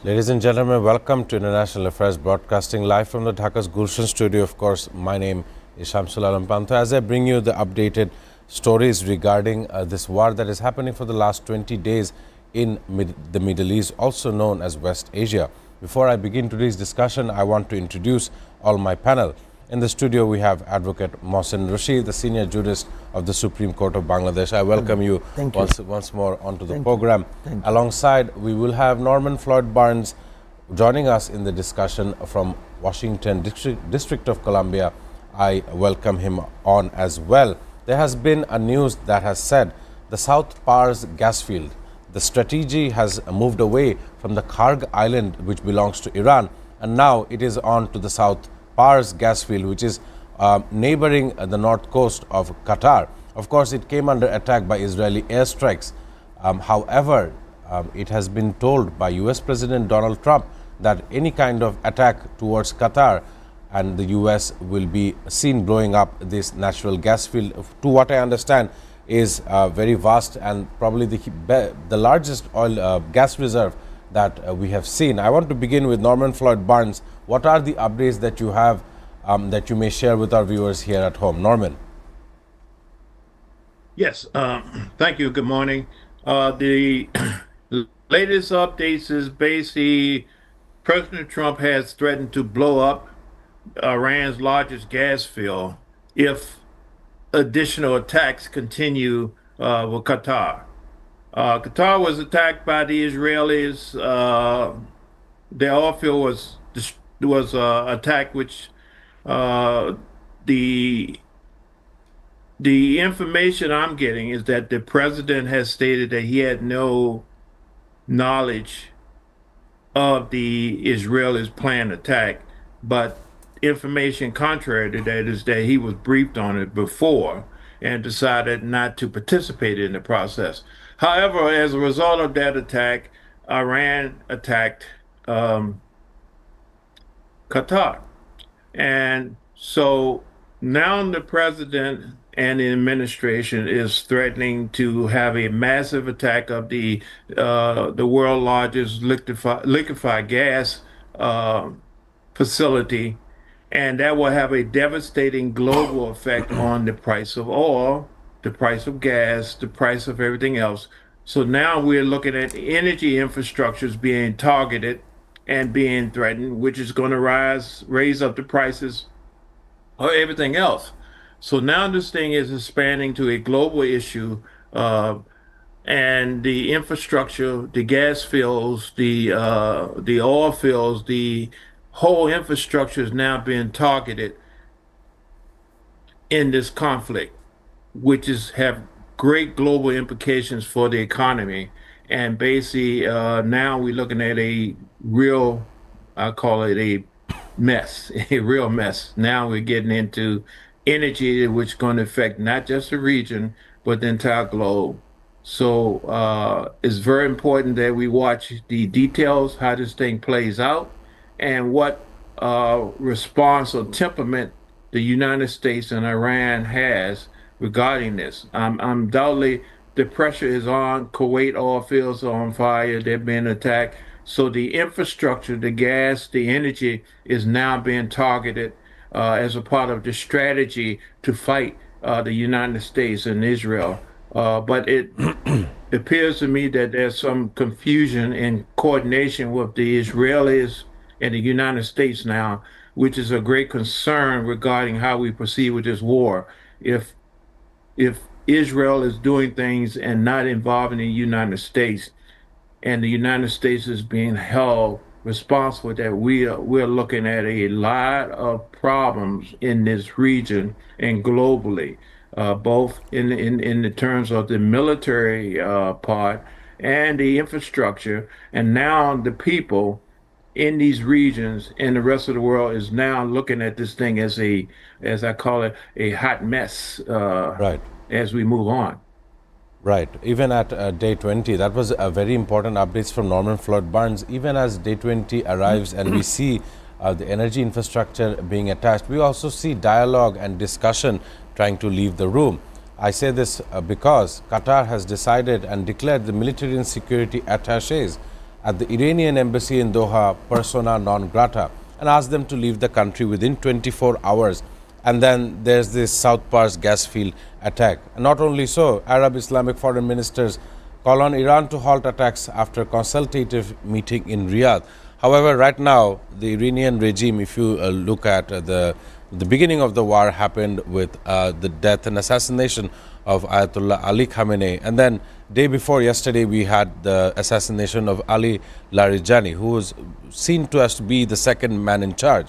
Ladies and gentlemen, welcome to International Affairs Broadcasting live from the Dhaka's Gulshan studio. Of course, my name is Shamsul Alam Pantho. As I bring you the updated stories regarding this war that is happening for the last 20 days in the Middle East, also known as West Asia. Before I begin today's discussion, I want to introduce all my panel. In the studio, we have Advocate Mohsen Rashid, the senior jurist of the Supreme Court of Bangladesh. I welcome you once more onto the program. Alongside, we will have Norman Floyd Barnes joining us in the discussion from Washington District of Columbia. I welcome him on as well. There has been a news that has said the South Pars gas field, the strategy has moved away from the Karg island, which belongs to Iran, and now it is on to the South Pars gas field, which is neighboring the north coast of Qatar. Of course, it came under attack by Israeli airstrikes. However, it has been told by US President Donald Trump that any kind of attack towards Qatar and the US will be seen blowing up this natural gas field. To what I understand is very vast and probably the largest oil gas reserve that we have seen. I want to begin with Norman Floyd Barnes. What are the updates that you have that you may share with our viewers here at home? Norman. Yes, thank you. Good morning. The latest updates is basically President Trump has threatened to blow up Iran's largest gas field if additional attacks continue with Qatar. Qatar was attacked by the Israelis. Their oil field was attacked, which the information I'm getting is that the president has stated that he had no knowledge of the Israelis' planned attack, but information contrary to that is that he was briefed on it before and decided not to participate in the process. However, as a result of that attack, Iran attacked Qatar. And so now the president and the administration is threatening to have a massive attack of the world's largest liquefied gas facility, and that will have a devastating global effect on the price of oil, the price of gas, the price of everything else. So now we're looking at energy infrastructures being targeted and being threatened, which is going to raise up the prices of everything else. So now this thing is expanding to a global issue, and the infrastructure, the gas fields, the oil fields, the whole infrastructure is now being targeted in this conflict, which have great global implications for the economy. And basically, now we're looking at a real, I call it a mess, a real mess. Now we're getting into energy, which is going to affect not just the region, but the entire globe. So it's very important that we watch the details, how this thing plays out, and what response or temperament the United States and Iran has regarding this. Undoubtedly, the pressure is on. Kuwait oil fields are on fire. They're being attacked. So the infrastructure, the gas, the energy is now being targeted as a part of the strategy to fight the United States and Israel. But it appears to me that there's some confusion and coordination with the Israelis and the United States now, which is a great concern regarding how we proceed with this war. If Israel is doing things and not involving the United States, and the United States is being held responsible, that we're looking at a lot of problems in this region and globally, both in the terms of the military part and the infrastructure, and now the people in these regions and the rest of the world is now looking at this thing as as I call it, a hot mess. Right. As we move on. Right. Even at day 20, that was a very important updates from Norman Floyd Barnes. Even as day 20 arrives and we see the energy infrastructure being attached, we also see dialogue and discussion trying to leave the room. I say this because Qatar has decided and declared the military and security attaches at the Iranian embassy in Doha persona non grata and asked them to leave the country within 24 hours. And then there's this South Pars gas field attack. And not only so, Arab Islamic foreign ministers call on Iran to halt attacks after consultative meeting in Riyadh. However, right now, the Iranian regime, if you look at the beginning of the war happened with the death and assassination of Ayatollah Ali Khamenei. And then day before yesterday, we had the assassination of Ali Larijani, who was seen to us to be the second man in charge.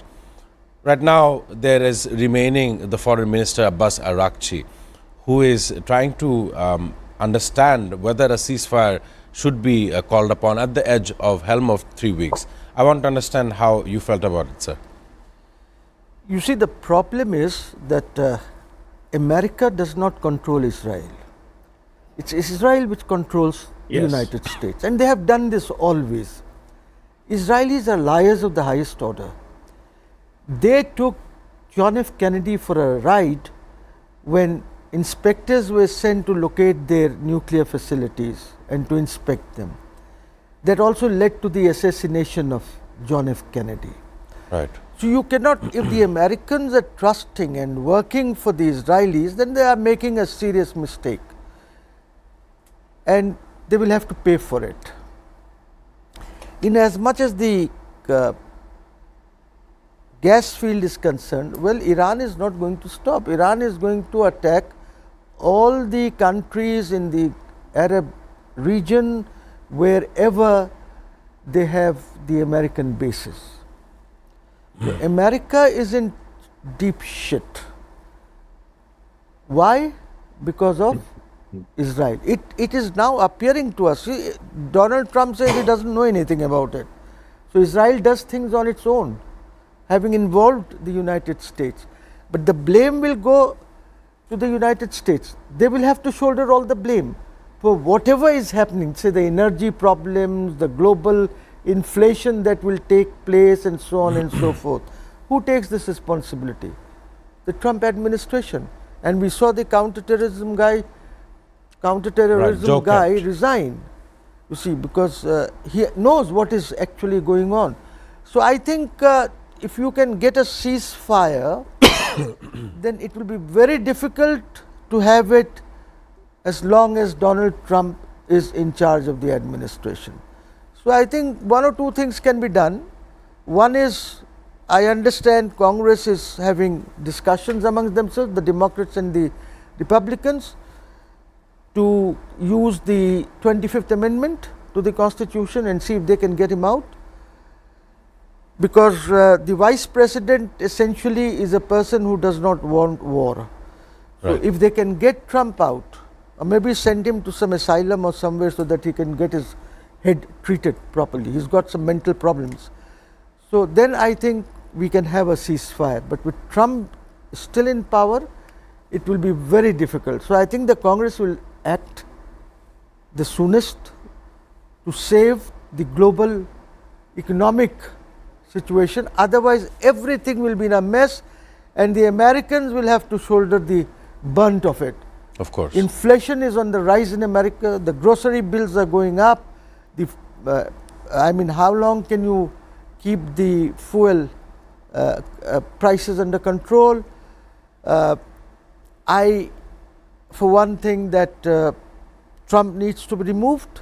Right now, there is remaining the foreign minister Abbas Arakchi, who is trying to understand whether a ceasefire should be called upon at the edge of helm of 3 weeks. I want to understand how you felt about it, sir. You see, the problem is that America does not control Israel. It's Israel which controls the United States, and they have done this always. Israelis are liars of the highest order. They took John F. Kennedy for a ride when inspectors were sent to locate their nuclear facilities and to inspect them. That also led to the assassination of John F. Kennedy. Right. So you cannot, if the Americans are trusting and working for the Israelis, then they are making a serious mistake. And they will have to pay for it. In as much as the gas field is concerned, well, Iran is not going to stop. Iran is going to attack all the countries in the Arab region wherever they have the American bases. So America is in deep shit. Why? Because of Israel. It is now appearing to us. See, Donald Trump says he doesn't know anything about it. So Israel does things on its own, having involved the United States. But the blame will go to the United States. They will have to shoulder all the blame for whatever is happening, say the energy problems, the global inflation that will take place and so on and so forth. Who takes this responsibility? The Trump administration. And we saw the counterterrorism guy resign, you see, because he knows what is actually going on. So I think if you can get a ceasefire, then it will be very difficult to have it as long as Donald Trump is in charge of the administration. So I think one or two things can be done. One is, I understand Congress is having discussions amongst themselves, the Democrats and the Republicans, to use the 25th Amendment to the Constitution and see if they can him out. Because the Vice President essentially is a person who does not want war. So if they can get Trump out, or maybe send him to some asylum or somewhere so that he can get his head treated properly. He's got some mental problems. So then I think we can have a ceasefire. But with Trump still in power, it will be very difficult. So I think the Congress will act the soonest to save the global economic situation. Otherwise, everything will be in a mess and the Americans will have to shoulder the brunt of it. Of course. Inflation is on the rise in America. The grocery bills are going up. I mean, how long can you keep the fuel prices under control? For one thing, that Trump needs to be removed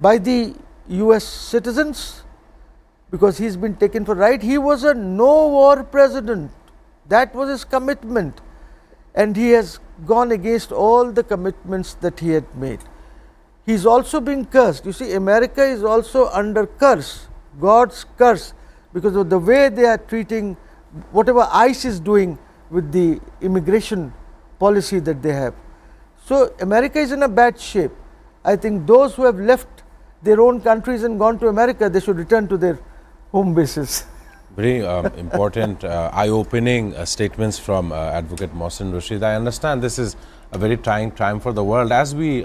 by the US citizens because he's been taken for right. He was a no-war president. That was his commitment. And he has gone against all the commitments that he had made. He's also being cursed. You see, America is also under curse, God's curse, because of the way they are treating whatever ICE is doing with the immigration policy that they have. So America is in a bad shape. I think those who have left their own countries and gone to America, they should return to their home bases. Very important, eye-opening statements from Advocate Mohsen Rashid. I understand this is a very trying time for the world. As we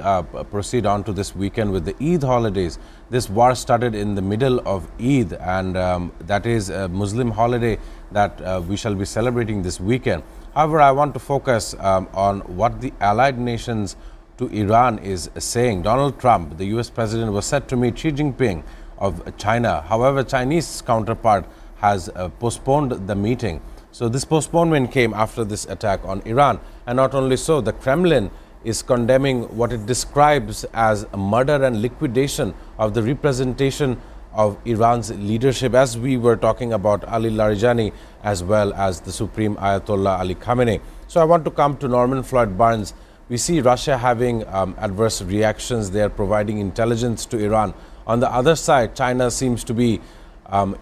proceed on to this weekend with the Eid holidays, this war started in the middle of Eid, and that is a Muslim holiday that we shall be celebrating this weekend. However, I want to focus on what the allied nations to Iran is saying. Donald Trump, the US president, was set to meet Xi Jinping of China. However, Chinese counterpart has postponed the meeting. So this postponement came after this attack on Iran. And not only so, the Kremlin is condemning what it describes as a murder and liquidation of the representation of Iran's leadership, as we were talking about Ali Larijani as well as the Supreme Ayatollah Ali Khamenei. So I want to come to Norman Floyd Barnes. We see Russia having adverse reactions. They are providing intelligence to Iran. On the other side, China seems to be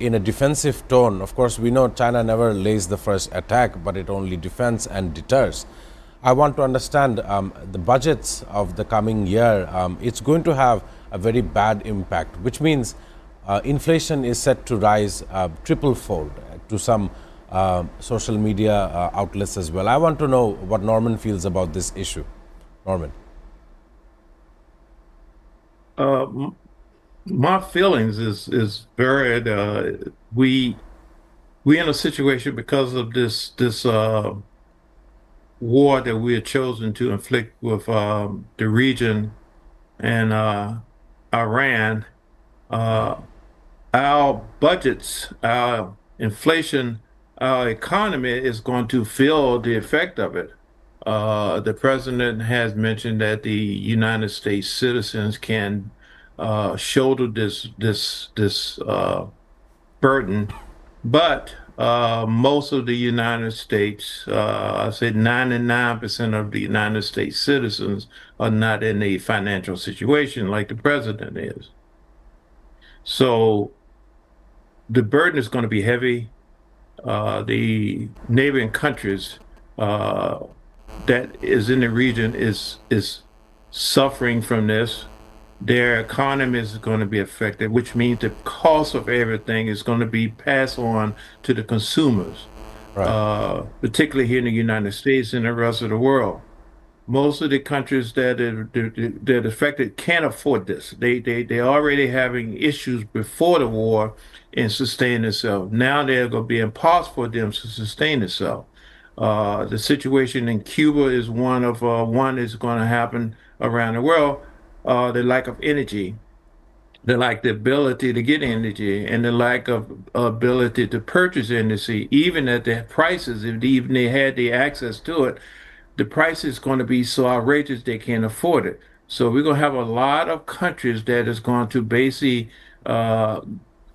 in a defensive tone. Of course, we know China never lays the first attack, but it only defends and deters. I want to understand the budgets of the coming year. It's going to have a very bad impact, which means inflation is set to rise triple-fold to some social media outlets as well. I want to know what Norman feels about this issue. Norman. My feelings is varied. We in a situation because of this war that we have chosen to inflict with the region and Iran. Our budgets, our inflation, our economy is going to feel the effect of it. The president has mentioned that the United States citizens can shoulder this burden, but most of the United States, I said 99% of the United States citizens are not in a financial situation like the president is. So the burden is going to be heavy. The neighboring countries that is in the region is suffering from this. Their economy is going to be affected, which means the cost of everything is going to be passed on to the consumers, Right. particularly here in the United States and the rest of the world. Most of the countries that are affected can't afford this. They're already having issues before the war in sustaining themselves. Now they're going to be impossible for them to sustain themselves. The situation in Cuba is one is going to happen around the world. The lack of energy, the lack the ability to get energy, and the lack of ability to purchase energy, even at the prices, if even they had the access to it, the price is going to be so outrageous they can't afford it. So we're going to have a lot of countries that is going to basically uh,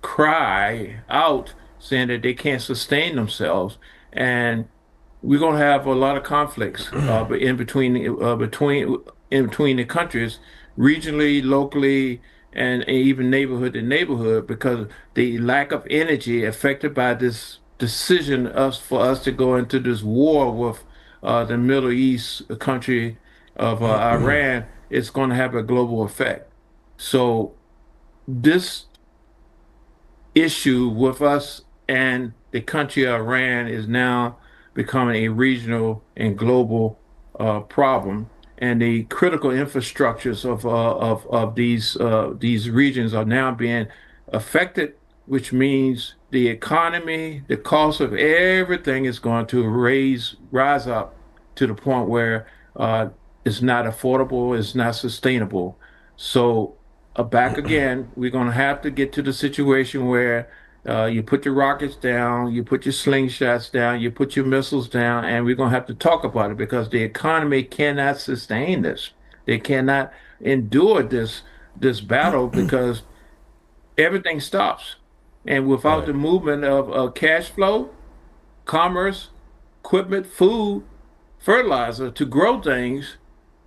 cry out saying that they can't sustain themselves, and we're going to have a lot of conflicts but in between the countries, regionally, locally, and even neighborhood to neighborhood, because the lack of energy affected by this decision for us to go into this war with the Middle East country of Iran is going to have a global effect. So this issue with us and the country of Iran is now becoming a regional and global problem. And the critical infrastructures of these regions are now being affected, which means the economy, the cost of everything is going to rise up to the point where it's not affordable, it's not sustainable. So back again, we're going to have to get to the situation where you put your rockets down, you put your slingshots down, you put your missiles down, and we're going to have to talk about it because the economy cannot sustain this. They cannot endure this battle because everything stops. And without Right. the movement of cash flow, commerce, equipment, food, fertilizer to grow things,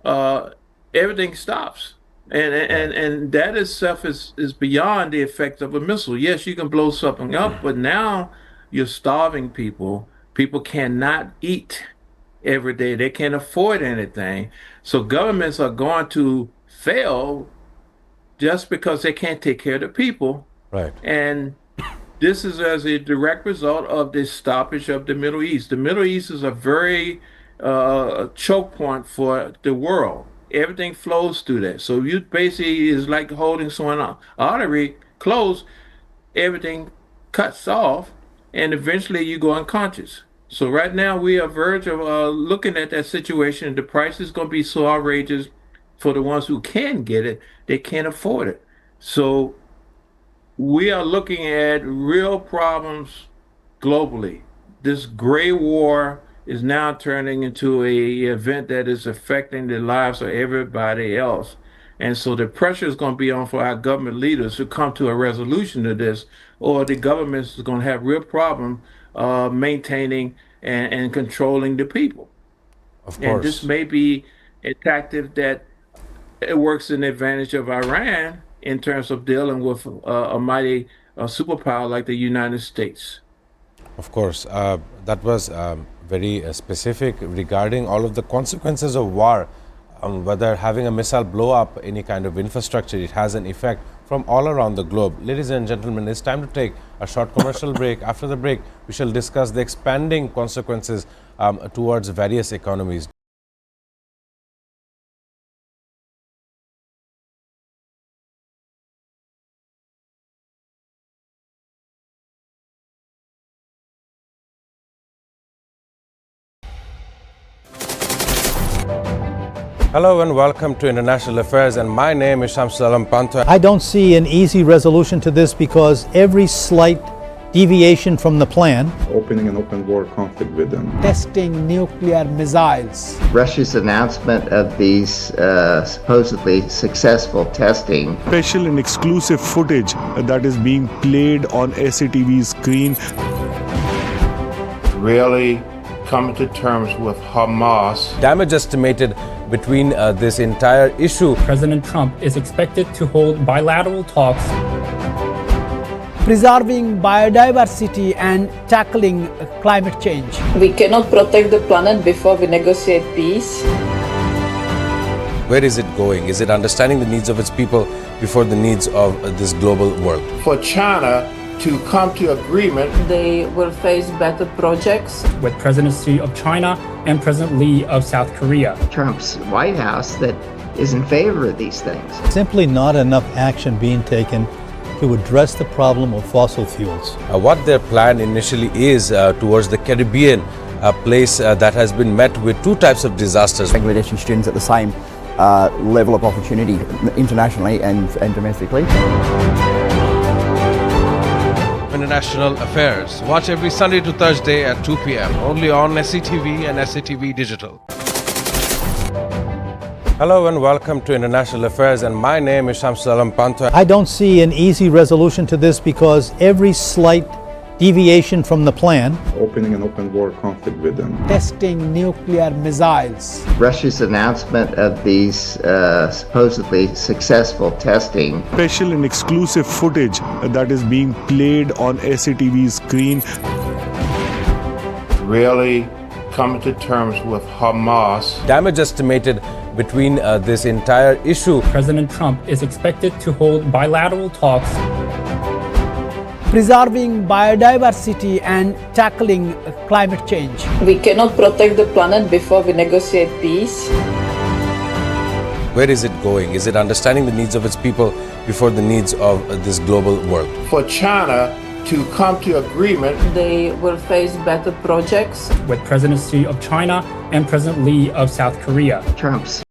uh, everything stops. Right. And that itself is beyond the effect of a missile. Yes, you can blow something up, but now you're starving people. People cannot eat every day. They can't afford anything. So governments are going to fail just because they can't take care of the people. Right. And this is as a direct result of the stoppage of the Middle East. The Middle East is a very choke point for the world. Everything flows through that. So you basically is like holding someone artery closed, everything cuts off, and eventually you go unconscious. So right now we are verge of looking at that situation. The price is going to be so outrageous for the ones who can get it, they can't afford it. So we are looking at real problems globally. This gray war is now turning into a event that is affecting the lives of everybody else. And so the pressure is going to be on for our government leaders to come to a resolution to this, or the government is going to have real problem maintaining and controlling the people. Of And this course. may be a tactic that it works in advantage of Iran in terms of dealing with a mighty superpower like the United States. Of course, that was very specific regarding all of the consequences of war. Whether having a missile blow up any kind of infrastructure, it has an effect from all around the globe. Ladies and gentlemen, it's time to take a short commercial break. After the break, we shall discuss the expanding consequences towards various economies. Hello and welcome to International Affairs, and my name is Shamsul Alam Pantha. I don't see an easy resolution to this because every slight deviation from the plan, opening an open war conflict with them. Testing nuclear missiles. Russia's announcement of these supposedly successful testing. Special and exclusive footage that is being played on SATV screen. Really coming to terms with Hamas. Damage estimated between this entire issue. President Trump is expected to hold bilateral talks. Preserving biodiversity and tackling climate change. We cannot protect the planet before we negotiate peace. Where is it going? Is it understanding the needs of its people before the needs of this global world? For China to come to agreement, they will face better projects. With President Xi of China and President Lee of South Korea. Trump's White House that is in favor of these things. simply not enough action being taken to address the problem of fossil fuels. What their plan initially is towards the Caribbean, a place that has been met with two types of disasters. Bangladeshi students at the same level of opportunity internationally and domestically. International Affairs. Watch every Sunday to Thursday at 2 p.m. only on SATV and SATV Digital. Hello and welcome to International Affairs, and my name is Shamsul Alam Pantha. I don't see an easy resolution to this because every slight deviation from the plan, Opening an open war conflict with them. Testing nuclear missiles. Russia's announcement of these supposedly successful testing. Special and exclusive footage that is being played on SATV screen. really coming to terms with Hamas. Damage estimated between this entire issue. President Trump is expected to hold bilateral talks. Preserving biodiversity and tackling climate change. We cannot protect the planet before we negotiate peace. Where is it going? Is it understanding the needs of its people before the needs of this global world? For China to come to agreement, they will face better projects. With President Xi of China and President Lee of South Korea. Trump's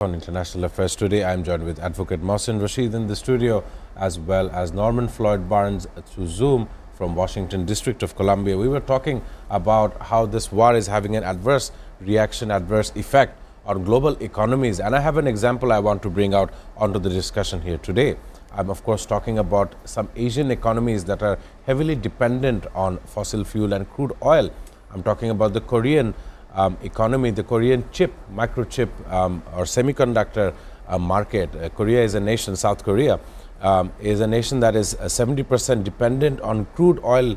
On International Affairs today, I am joined with Advocate Mohsin Rashid in the studio, as well as Norman Floyd Barnes through Zoom from Washington, District of Columbia. We were talking about how this war is having an adverse reaction, adverse effect on global economies. And I have an example I want to bring out onto the discussion here today. I'm of course talking about some Asian economies that are heavily dependent on fossil fuel and crude oil. I'm talking about the Korean economy, the Korean chip, microchip or semiconductor market. Korea is a nation, South Korea is a nation that is 70% dependent on crude oil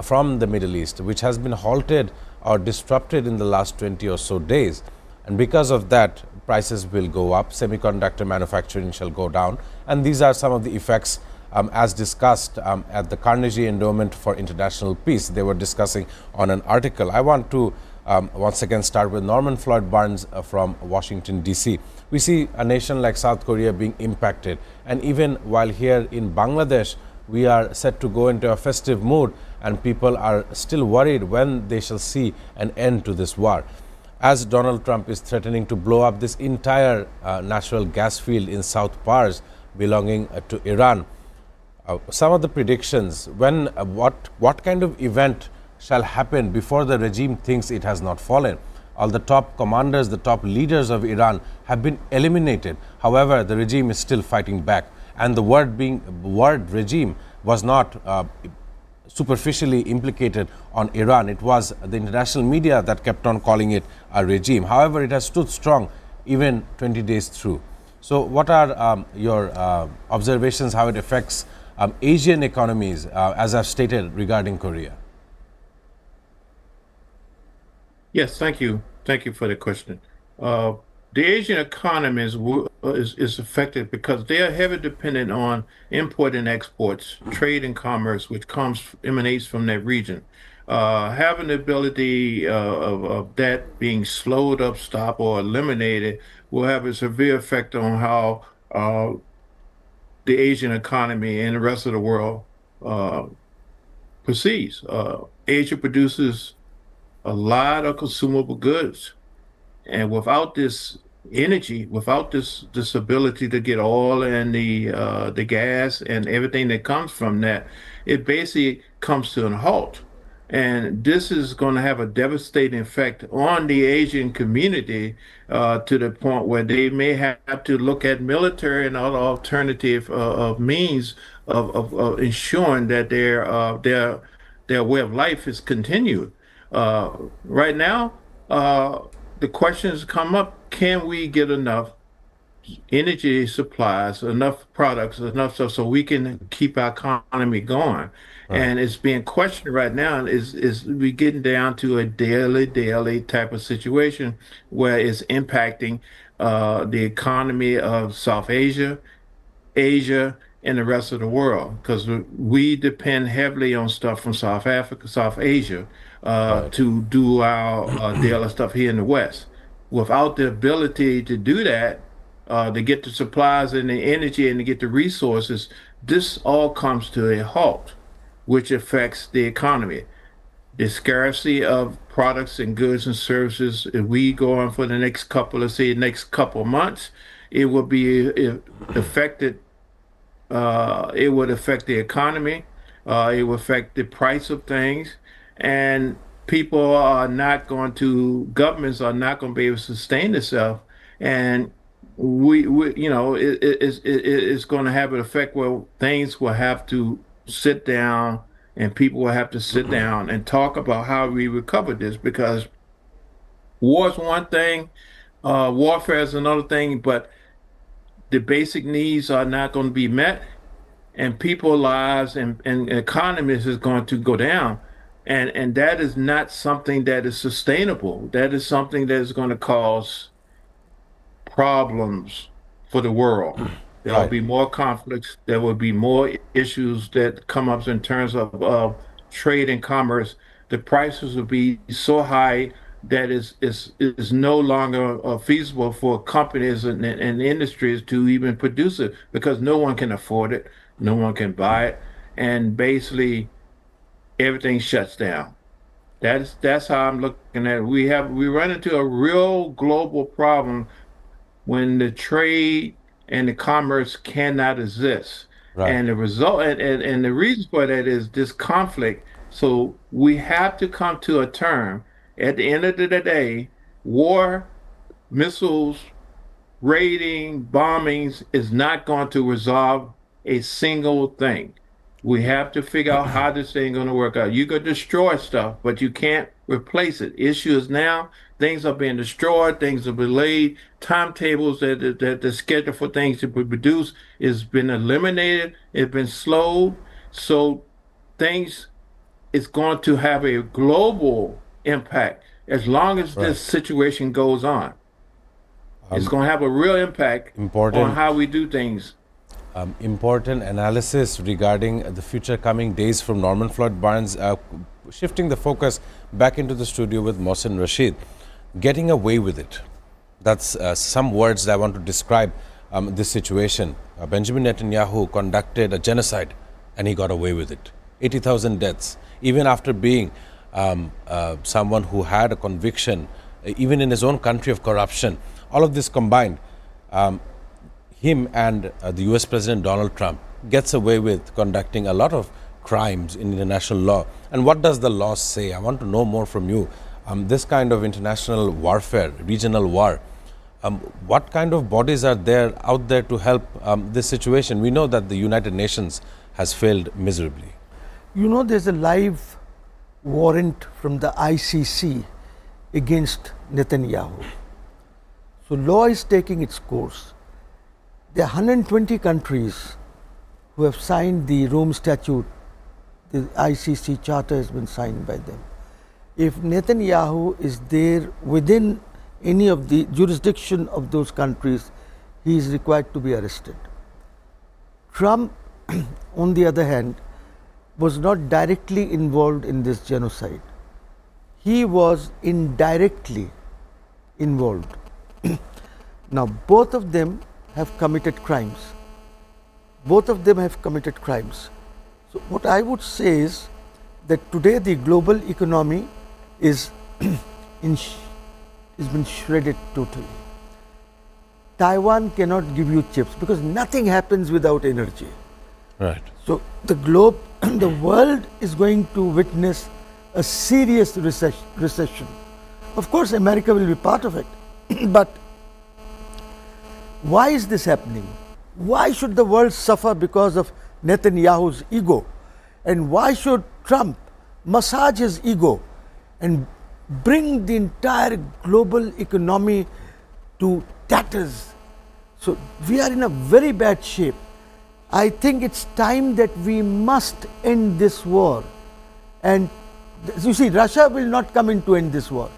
from the Middle East, which has been halted or disrupted in the last 20 or so days. And because of that, prices will go up, semiconductor manufacturing shall go down. And these are some of the effects as discussed at the Carnegie Endowment for International Peace. They were discussing on an article. I want to once again start with Norman Floyd Barnes from Washington, D.C. We see a nation like South Korea being impacted, and even while here in Bangladesh, we are set to go into a festive mood, and people are still worried when they shall see an end to this war. As Donald Trump is threatening to blow up this entire natural gas field in South Pars belonging to Iran, some of the predictions, when what kind of event shall happen before the regime thinks it has not fallen? All the top commanders, the top leaders of Iran have been eliminated. However, the regime is still fighting back, and the word regime was not superficially implicated on Iran. It was the international media that kept on calling it a regime. However, it has stood strong even 20 days through. So what are your observations, how it affects Asian economies, as I've stated, regarding Korea? Yes, thank you. Thank you for the question. The Asian economy is affected because they are heavily dependent on import and exports, trade and commerce, which emanates from that region. Having the ability of that being slowed up, stopped, or eliminated will have a severe effect on how the Asian economy and the rest of the world proceeds. Asia produces a lot of consumable goods, and without this energy, without this ability to get oil and the gas and everything that comes from that, it basically comes to a halt. And this is going to have a devastating effect on the Asian community to the point where they may have to look at military and other alternative of means of ensuring that their way of life is continued. Right now, the questions come up: can we get enough energy supplies, enough products, enough stuff so we can keep our economy going? Right. And it's being questioned right now. Is we getting down to a daily type of situation where it's impacting the economy of South Asia, and the rest of the world, because we depend heavily on stuff from South Africa, South Asia, right, to do our daily stuff here in the West. Without the ability to do that, to get the supplies and the energy and to get the resources, this all comes to a halt, which affects the economy. The scarcity of products and goods and services, if we go on for the next couple of months, it will be affected. It would affect the economy. It would affect the price of things, and governments are not going to be able to sustain themselves. And it's going to have an effect where things will have to sit down, and people will have to sit down and talk about how we recover this, because war is one thing, warfare is another thing, but the basic needs are not going to be met, and people's lives and economies is going to go down. And that is not something that is sustainable. That is something that is going to cause problems for the world. There will be more conflicts. There will be more issues that come up in terms of trade and commerce. The prices will be so high that is no longer feasible for companies and industries to even produce it, because no one can afford it, no one can buy it, and basically everything shuts down. That's how I'm looking at it. We run into a real global problem when the trade and the commerce cannot exist. Right. And the result and the reason for that is this conflict. So we have to come to a term. At the end of the day, war, missiles, raiding, bombings is not going to resolve a single thing. We have to figure out how this thing is going to work out. You could destroy stuff, but you can't replace it. Issue is now things are being destroyed, things are delayed, timetables that the schedule for things to be produced has been eliminated, it's been slowed. So things is going to have a global impact as long as this situation goes on. It's going to have a real impact on how we do things. Important analysis regarding the future coming days from Norman Floyd Barnes. shifting the focus back into the studio with Mohsen Rashid. Getting away with it. That's some words that I want to describe this situation. Benjamin Netanyahu conducted a genocide and he got away with it. 80,000 deaths, even after being someone who had a conviction, even in his own country, of corruption. All of this combined, him and the US President Donald Trump gets away with conducting a lot of crimes in international law. And what does the law say? I want to know more from you. This kind of international warfare, regional war, what kind of bodies are there out there to help this situation? We know that the United Nations has failed miserably. You know, there's a live warrant from the ICC against Netanyahu. So law is taking its course. There are 120 countries who have signed the Rome Statute. The ICC charter has been signed by them. If Netanyahu is there within any of the jurisdiction of those countries, he is required to be arrested. Trump, on the other hand, was not directly involved in this genocide. He was indirectly involved. Now, both of them have committed crimes. Both of them have committed crimes. So what I would say is that today the global economy is been shredded totally. Taiwan cannot give you chips because nothing happens without energy. Right. So the globe, the world is going to witness a serious recession. Of course, America will be part of it. But why is this happening? Why should the world suffer because of Netanyahu's ego? And why should Trump massage his ego and bring the entire global economy to tatters? So we are in a very bad shape. I think it's time that we must end this war. And you see, Russia will not come in to end this war.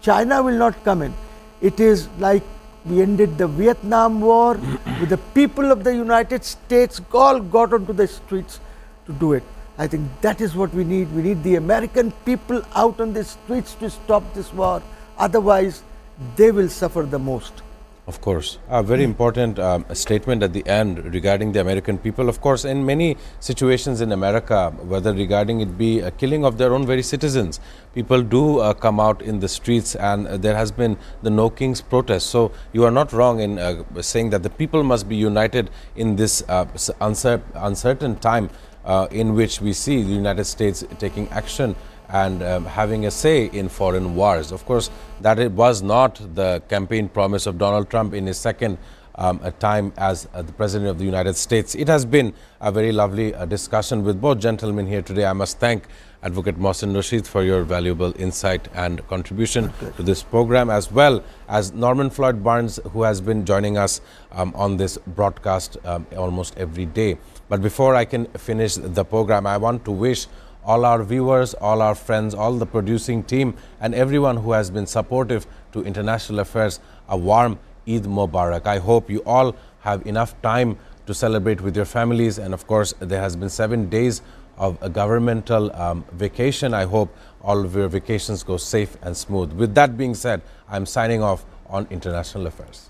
China will not come in. It is like we ended the Vietnam War with the people of the United States all got onto the streets to do it. I think that is what we need. We need the American people out on the streets to stop this war. Otherwise, they will suffer the most. Of course. A very important statement at the end regarding the American people. Of course, in many situations in America, whether regarding it be a killing of their own very citizens, people do come out in the streets, and there has been the No Kings protest. So you are not wrong in saying that the people must be united in this uncertain time in which we see the United States taking action and having a say in foreign wars. Of course, that it was not the campaign promise of Donald Trump in his second time as the President of the United States. It has been a very lovely discussion with both gentlemen here today. I must thank Advocate Mohsen Rashid for your valuable insight and contribution to this program, as well as Norman Floyd Barnes, who has been joining us on this broadcast almost every day. But before I can finish the program, I want to wish all our viewers, all our friends, all the producing team, and everyone who has been supportive to International Affairs a warm Eid Mubarak. I hope you all have enough time to celebrate with your families, and of course there has been 7 days of a governmental vacation. I hope all of your vacations go safe and smooth. With that being said, I'm signing off on International Affairs.